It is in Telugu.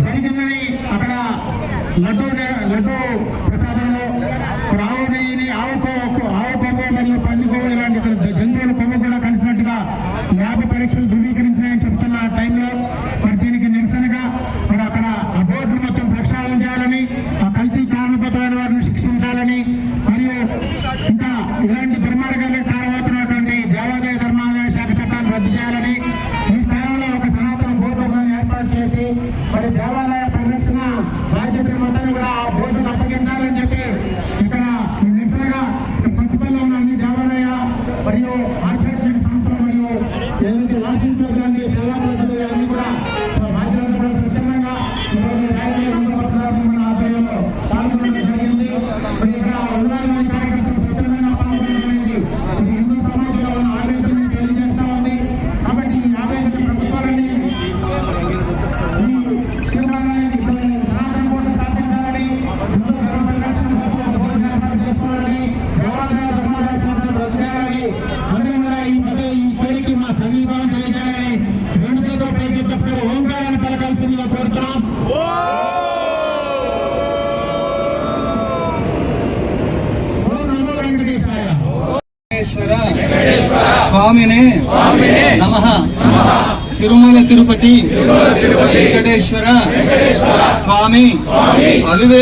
జరిగిందని అక్కడ లడ్డు ప్రసాదంలో ఆవు నెయ్యిని ఆవు కొవ్వు మరియు పంది కొవ్వు ఇలాంటి జంతువుల కొవ్వు కూడా కలిసినట్టుగా ల్యాబ్ పరీక్షలు ధృవీకరించినాయని చెప్తున్న టైంలో మరి దీనికి నిరసనగా మరి అక్కడ ఆ బోర్డు మొత్తం ప్రక్షాళన చేయాలని, ఆ కల్తీ కారణపరమైన వారిని శిక్షించాలని, మరియు ఇంకా ఇలాంటి దుర్మార్గాలకు కారణమవుతున్నటువంటి దేవాదాయ ధర్మాదాయ శాఖ చట్టాన్ని రద్దు చేయాలని, ఈ స్థానంలో ఒక సనాతన బోర్డు ఏర్పాటు చేసి మరి దేవాలయ పరిరక్షణ బాధ్యతలు మొత్తం కూడా ఆ బోర్డుకు అప్పగించాలని చెప్పి ఇక్కడ నిరసనగా సత్తుపల్లిలో ఉన్న అన్ని దేవాలయ మరియు ఆధ్యాత్మిక సంస్థలు మరియు ఏదైతే వాసించుకోవడానికి సేవా పద్ధతులు అన్ని కూడా బాధ్యతలు కూడా స్వచ్ఛందంగా ఈరోజు ఆధ్వర్యంలో పాల్గొనడం జరిగింది. మరి ఇక్కడ 100 మంది కార్యకర్తలు స్వచ్ఛందంగా పాల్గొనడం అనేది ఇది హిందూ సమాజంలో ఉన్న ఆవేదనని తెలియజేస్తా ఉంది. కాబట్టి ఈ ఆవేదన ప్రభుత్వాలని ఈ పేరుకి మా సంఘీభావం తెలియజేయాలని 2 చేతుల పైకి ఒకసారి ఓంకారాన్ని పలకాల్సిందిగా కోరుతున్నాం. ఓం నమో వెంకటేశాయ. స్వామినే నమః. తిరుమల తిరుపతి వెంకటేశ్వర స్వామి అవివే